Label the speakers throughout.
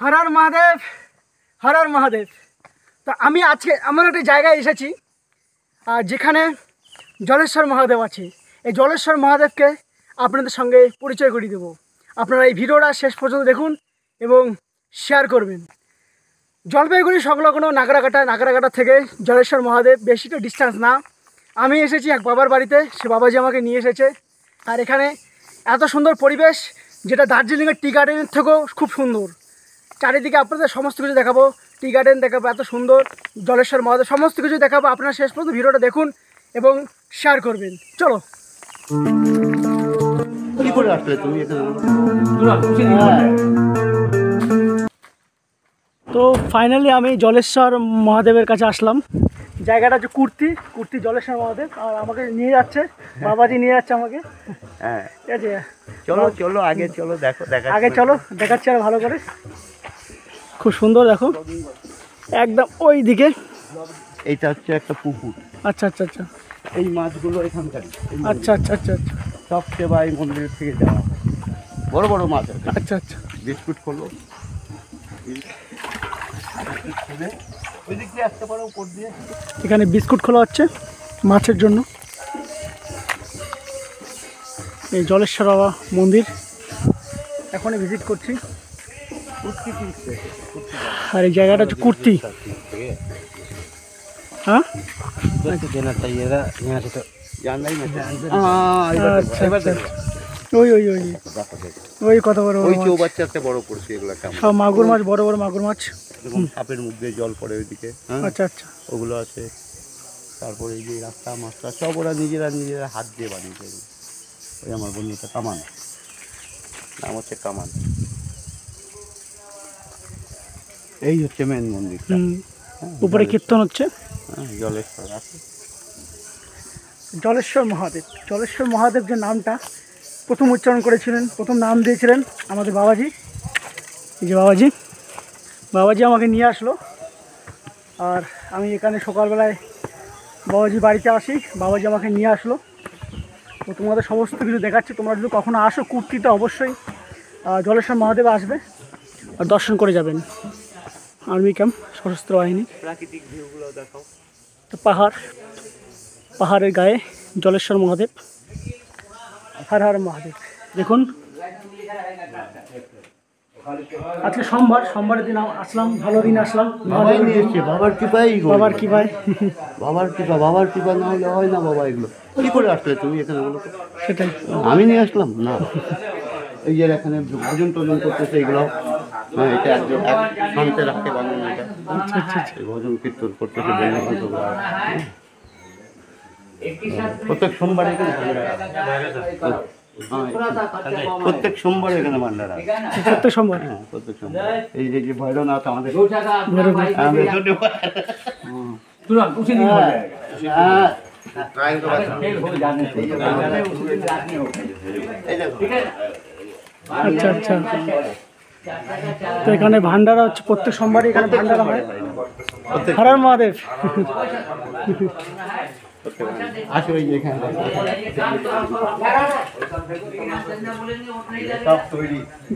Speaker 1: হর হর মহাদেব, হর হর মহাদেব। তো আমি আজকে এমন একটা জায়গায় এসেছি যেখানে জলেশ্বর মহাদেব আছে। এই জলেশ্বর মহাদেবকে আপনাদের সঙ্গে পরিচয় করিয়ে দেবো। আপনারা এই ভিডিওটা শেষ পর্যন্ত দেখুন এবং শেয়ার করবেন। জলপাইগুড়ি সংলগ্ন নাগরাকাটা থেকে জলেশ্বর মহাদেব বেশিটা ডিস্টেন্স না। আমি এসেছি এক বাবার বাড়িতে, সে বাবাজি আমাকে নিয়ে এসেছে। আর এখানে এত সুন্দর পরিবেশ, যেটা দার্জিলিংয়ের টি গার্ডেনের থেকেও খুব সুন্দর। চারিদিকে আপনাদের সমস্ত কিছু দেখাবো, টি গার্ডেন দেখাবো, এত সুন্দর জলেশ্বর মহাদেব, সমস্ত কিছু দেখাবো। আপনারা শেষ পর্যন্ত ভিডিওটা দেখুন এবং শেয়ার করবেন। চলো।
Speaker 2: কি করে আসলে তুমি এখানে?
Speaker 1: তো ফাইনালি আমি জলেশ্বর মহাদেবের কাছে আসলাম। জায়গাটা হচ্ছে কুর্তি জলেশ্বর মহাদেব, আর আমাকে নিয়ে যাচ্ছে বাবাজি, নিয়ে যাচ্ছে আমাকে।
Speaker 2: হ্যাঁ,
Speaker 1: ঠিক আছে,
Speaker 2: চলো আগে চলো, দেখো
Speaker 1: আগে চলো, দেখাচ্ছি আর ভালো করে। খুব সুন্দর, দেখো একদম ওই দিকে।
Speaker 2: এইটা হচ্ছে একটা পুকুর।
Speaker 1: আচ্ছা আচ্ছা আচ্ছা
Speaker 2: এই মাছগুলো এখানকার।
Speaker 1: আচ্ছা আচ্ছা আচ্ছা আচ্ছা
Speaker 2: সব সেবা এই মন্দিরের থেকে যাওয়া হয়। বড় বড় মাছ আছে।
Speaker 1: আচ্ছা আচ্ছা।
Speaker 2: বিস্কুট খোলো, ওই দিক দিয়ে আসতে পারো, উপর দিয়ে।
Speaker 1: এখানে বিস্কুট খোলা হচ্ছে মাছের জন্য। এই জলেশ্বর বাবা মন্দির এখনই ভিজিট করছি। আর এই জায়গাটা হচ্ছে কুর্তি। হ্যাঁ, ওই ওই ওই ওই কত বড়
Speaker 2: ওই চৌবাচ্চাতে বড় করছি এগুলো।
Speaker 1: সব মাগুর মাছ, বড় বড় মাগুর মাছ।
Speaker 2: সাপের মুখ দিয়ে জল পড়ে ওইদিকে।
Speaker 1: আচ্ছা আচ্ছা,
Speaker 2: ওগুলো আছে। তারপরে এই যে রাস্তা মাছটা সব ওরা নিজেরা হাত দিয়ে বানিয়েছে। ওই আমার বন্ধুটা কামান, নাম হচ্ছে কামান। এই হচ্ছে মেন মন্দির।
Speaker 1: উপরে কীর্তন হচ্ছে।
Speaker 2: জলেশ্বর আছে।
Speaker 1: জলেশ্বর মহাদেব, জলেশ্বর মহাদেব যে নামটা প্রথম উচ্চারণ করেছিলেন, প্রথম নাম দিয়েছিলেন আমাদের বাবাজি। এই যে বাবাজি আমাকে নিয়ে আসলো। আর আমি এখানে সকালবেলায় বাবাজি বাড়িতে আসি, বাবাজি আমাকে নিয়ে আসলো। তো তোমাদের সমস্ত কিছু দেখাচ্ছি। তোমরা যদি কখনো আসো কুর্তিতে, অবশ্যই জলেশ্বর মহাদেব আসবে আর দর্শন করে যাবেন। আর্মি ক্যাম্প, সশস্ত্র বাহিনী।
Speaker 2: প্রাকৃতিক ভিউগুলো দেখাও।
Speaker 1: তো পাহাড়ের গায়ে জলেশ্বর মহাদেব, হর হর মহাদেব। দেখুন আজকে সোমবারের দিন আসলাম, ভালো দিন আসলাম।
Speaker 2: বাবাই নিয়ে এসছে, বাবার কৃপাই।
Speaker 1: বাবার কৃপায়।
Speaker 2: বাবার কৃপা না হলে হয় না বাবা। এগুলো কি করে আসলে তুমি এখানে? বলো তো।
Speaker 1: সেটাই
Speaker 2: আমি নিয়ে আসলাম না। এই যে এখানে ভজন টজন করতেছে এগুলো। হ্যাঁ, এটা একজন এক শান্তের হাতে বানানো। এটা ভজন কীর্তন করতেছে। প্রত্যেক সোমবারে এখানে প্রত্যেক সোমবার এখানে ভান্ডারা।
Speaker 1: প্রত্যেক সোমবার।
Speaker 2: হ্যাঁ, প্রত্যেক সোমবার। এই যে ভৈরবনাথ আমাদের
Speaker 1: আচ্ছা আচ্ছা। তো এখানে ভান্ডারা হচ্ছে প্রত্যেক সোমবারই এখানে ভান্ডারা হয়। হর হর মহাদেব।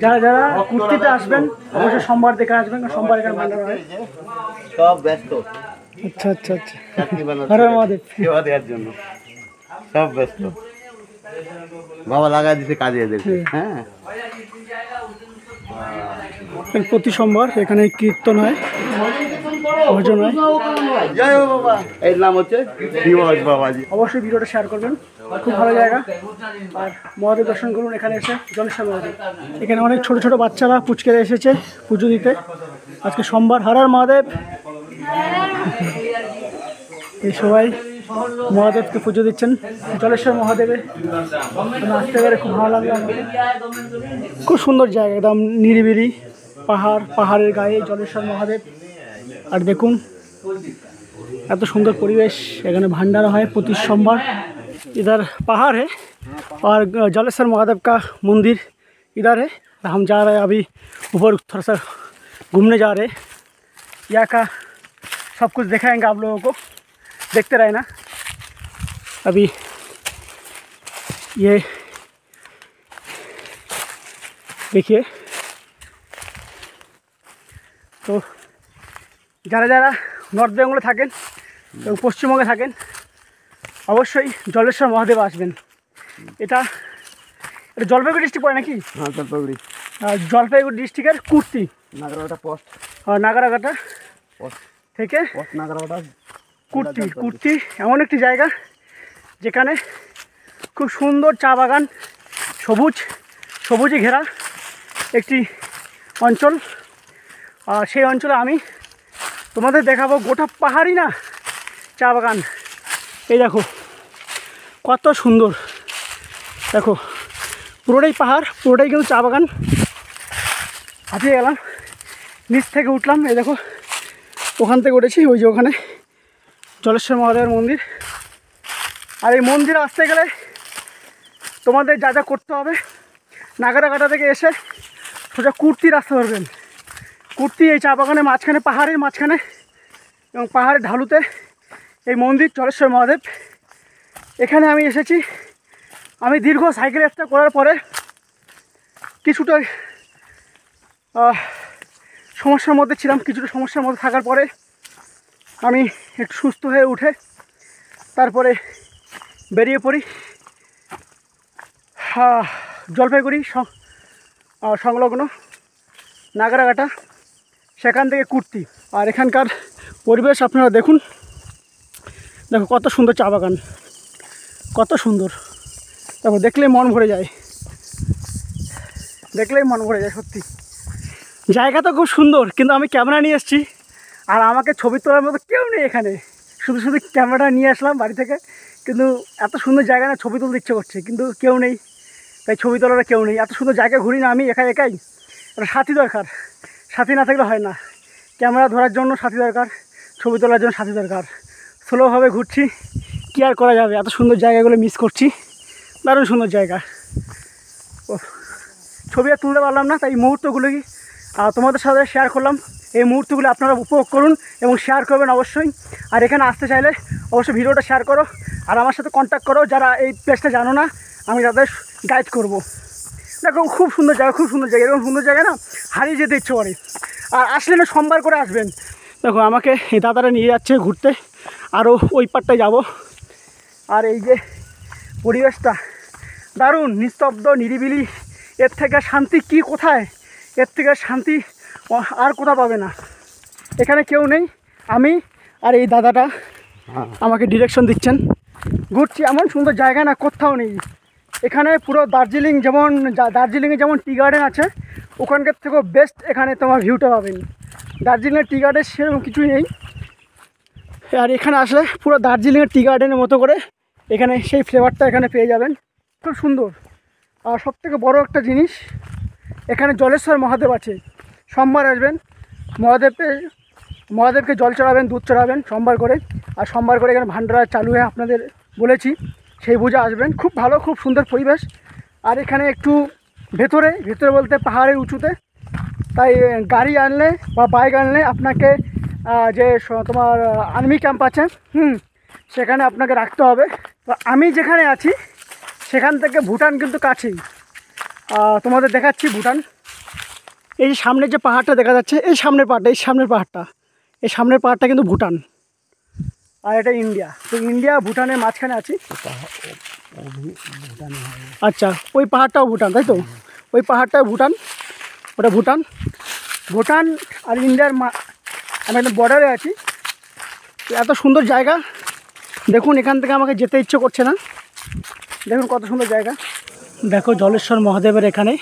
Speaker 1: যারা যারা কুর্তিতে আসবেন অবশ্যই সোমবার দেখে আসবেন, সোমবার এখানে ভান্ডারা হয়।
Speaker 2: সব ব্যস্ত।
Speaker 1: আচ্ছা আচ্ছা আচ্ছা। হর হর মহাদেব।
Speaker 2: সেবা দেওয়ার জন্য সব ব্যস্ত। বাবা লাগাই দিতে কাজে এদেরকে। হ্যাঁ,
Speaker 1: প্রতি সোমবার এখানে কীর্তন হয়, ভজন হয়।
Speaker 2: জয় হো বাবা। এর নাম হচ্ছে দিবস বাবাজি।
Speaker 1: অবশ্যই ভিডিওটা শেয়ার করবেন, খুব ভালো জায়গা। আর মহাদেব দর্শন করুন এখানে এসে, জলেশ্বর মহাদেব। এখানে অনেক ছোট ছোট বাচ্চারা পুচকেরা এসেছে পুজো দিতে। আজকে সোমবার। হর হর মহাদেব। এই সবাই মহাদেবকে পুজো দিচ্ছেন। জলেশ্বর মহাদেবে আসতে পারে, খুব ভালো লাগলো আমাকে। খুব সুন্দর জায়গা, একদম নিরিবিলি পাহাড়ের গায়ে জলেশ্বর মহাদেব। আর দেখুন এত সুন্দর পরিবেশ। এখানে ভান্ডারা হয় প্রতি सोमवार। इधर पहाड़ है और जलेश्वर महादेव का मंदिर इधर है। हम जा रहे हैं अभी ऊपर, थोड़ा सा घूमने जा रहे हैं। यहाँ का सब कुछ दिखाएंगे आप लोगों को, देखते रहे ना। अभी ये देखिए তো যারা যারা নর্থ বেঙ্গলে থাকেন এবং পশ্চিমবঙ্গে থাকেন অবশ্যই জলেশ্বর মহাদেব আসবেন। এটা জলপাইগুড়ি ডিস্ট্রিক্ট পড়ে নাকি?
Speaker 2: হ্যাঁ, জলপাইগুড়ি।
Speaker 1: জলপাইগুড়ি ডিস্ট্রিক্টের কুর্তি
Speaker 2: নাগরাকাটা পোস্ট।
Speaker 1: নাগরাকাটা থেকে
Speaker 2: পোস্ট নাগরাকাটা
Speaker 1: কুর্তি। কুর্তি এমন একটি জায়গা যেখানে খুব সুন্দর চা বাগান, সবুজে ঘেরা একটি অঞ্চল। আর সেই অঞ্চলে আমি তোমাদের দেখাবো গোটা পাহাড়ই না চা বাগান। এই দেখো কত সুন্দর, দেখো পুরোটাই পাহাড়, পুরোটাই কিন্তু চা বাগান। হাঁপিয়ে গেলাম, নিচ থেকে উঠলাম, এই দেখো ওখান থেকে উঠেছি, ওই যে ওখানে জলেশ্বর মহাদেবের মন্দির। আর এই মন্দিরে আসতে গেলে তোমাদের যা যা করতে হবে, নাগরাকাটা থেকে এসে সোজা কুর্তি রাস্তা ধরবেন। কুর্তি এই চা বাগানের মাঝখানে, পাহাড়ের মাঝখানে এবং পাহাড়ের ঢালুতে এই মন্দির জলেশ্বর মহাদেব। এখানে আমি এসেছি, আমি দীর্ঘ সাইকেল যাত্রা করার পরে কিছুটা সমস্যার মধ্যে ছিলাম। কিছুটা সমস্যার মধ্যে থাকার পরে আমি একটু সুস্থ হয়ে উঠে তারপরে বেরিয়ে পড়ি জলপাইগুড়ি সংলগ্ন নাগরাকাটা, সেখান থেকে কুর্তি। আর এখানকার পরিবেশ আপনারা দেখুন, দেখো কত সুন্দর চা বাগান, কত সুন্দর। দেখো দেখলেই মন ভরে যায়, দেখলেই মন ভরে যায় সত্যি। জায়গা তো খুব সুন্দর, কিন্তু আমি ক্যামেরা নিয়ে এসেছি আর আমাকে ছবি তোলার মতো কেউ নেই এখানে। শুধু ক্যামেরাটা নিয়ে আসলাম বাড়ি থেকে, কিন্তু এত সুন্দর জায়গা না, ছবি তুলতে ইচ্ছে করছে, কিন্তু কেউ নেই, তাই ছবি তোলার কেউ নেই। এত সুন্দর জায়গা ঘুরি না আমি একাই। একটা সাথী দরকার, সাথী না থাকলে হয় না। ক্যামেরা ধরার জন্য সাথী দরকার, ছবি তোলার জন্য সাথী দরকার। স্লোভাবে ঘুরছি, কী আর করা যাবে, এত সুন্দর জায়গাগুলো মিস করছি। দারুণ সুন্দর জায়গা, ও ছবি আর তুলতে পারলাম না, তাই এই মুহূর্তগুলোই তোমাদের সাথে শেয়ার করলাম। এই মুহূর্তগুলো আপনারা উপভোগ করুন এবং শেয়ার করবেন অবশ্যই। আর এখানে আসতে চাইলে অবশ্যই ভিডিওটা শেয়ার করো আর আমার সাথে কন্ট্যাক্ট করো যারা এই প্লেসটা জানো না, আমি তাদের গাইড করব। দেখো খুব সুন্দর জায়গা, খুব সুন্দর জায়গা। এরকম সুন্দর জায়গা না হারিয়ে যেতে ইচ্ছে করে। আর আসলে না সোমবার করে আসবেন। দেখো আমাকে এই দাদারা নিয়ে যাচ্ছে ঘুরতে, আরও ওই পারটায় যাব। আর এই যে পরিবেশটা দারুণ, নিস্তব্ধ, নিরিবিলি, এর থেকে শান্তি কি কোথায়, এর থেকে শান্তি আর কোথাও পাবে না। এখানে কেউ নেই, আমি আর এই দাদাটা আমাকে ডিরেকশন দিচ্ছেন। ঘুরছি, এমন সুন্দর জায়গা না কোথাও নেই। এখানে পুরো দার্জিলিংয়ে যেমন টি গার্ডেন আছে, ওখানকার থেকেও বেস্ট এখানে তোমার ভিউটা পাবেন। দার্জিলিংয়ের টি গার্ডেন সেরকম কিছুই নেই। আর এখানে আসলে পুরো দার্জিলিংয়ের টি গার্ডেনের মতো করে এখানে সেই ফ্লেভারটা এখানে পেয়ে যাবেন, খুব সুন্দর। আর সবথেকে বড় একটা জিনিস, এখানে জলেশ্বর মহাদেব আছে। সোমবার আসবেন, মহাদেবকে জল চড়াবেন, দুধ চড়াবেন সোমবার করে। আর সোমবার করে এখানে ভান্ডারা চালু হয়ে আপনাদের বলেছি, সেই বুঝে আসবেন। খুব ভালো, খুব সুন্দর পরিবেশ। আর এখানে একটু ভেতরে বলতে পাহাড়ের উঁচুতে, তাই গাড়ি আনলে বা বাইক আনলে আপনাকে যে তোমার আর্মি ক্যাম্প আছে, সেখানে আপনাকে রাখতে হবে। তো আমি যেখানে আছি সেখান থেকে ভুটান কিন্তু কাছেই, তোমাদের দেখাচ্ছি ভুটান। এই যে সামনে যে পাহাড়টা দেখা যাচ্ছে, এই সামনের পাহাড়টা কিন্তু ভুটান, আর এটা ইন্ডিয়া। তো ইন্ডিয়া ভুটানের মাঝখানে আছি। আচ্ছা, ওই পাহাড়টাও ভুটান, তাই তো? ওই পাহাড়টাও ভুটান, ওটা ভুটান আর ইন্ডিয়ার আমি একদম বর্ডারে আছি। এত সুন্দর জায়গা দেখুন, এখান থেকে আমাকে যেতে ইচ্ছে করছে না। দেখুন কত সুন্দর জায়গা। দেখো জলেশ্বর মহাদেবের এখানে,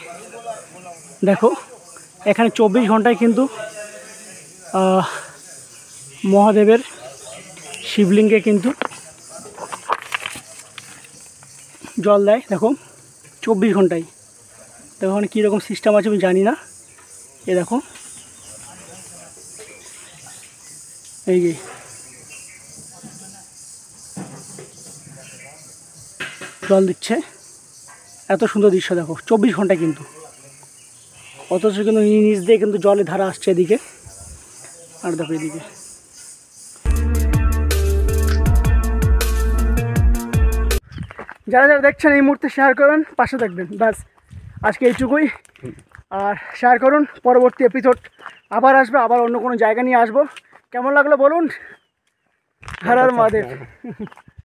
Speaker 1: দেখো এখানে 24 ঘন্টায় কিন্তু মহাদেবের শিবলিঙ্গে কিন্তু জল দেয়। দেখো 24 ঘন্টায়। দেখো ওখানে কীরকম সিস্টেম আছে আমি জানি না। এ দেখো, এই যে জল দিচ্ছে, এত সুন্দর দৃশ্য। দেখো 24 ঘন্টায় কিন্তু, অথচ কিন্তু নিচ দিয়ে কিন্তু জলের ধারা আসছে এদিকে। আর দেখো এদিকে যারা যারা দেখছেন এই মুহূর্তে শেয়ার করবেন, পাশে থাকবেন। ব্যাস আজকে এইটুকুই। আর শেয়ার করুন। পরবর্তী এপিসোড আবার আসবে, আবার অন্য কোনো জায়গা নিয়ে আসবো। কেমন লাগলো বলুন। হর হর মহাদেব।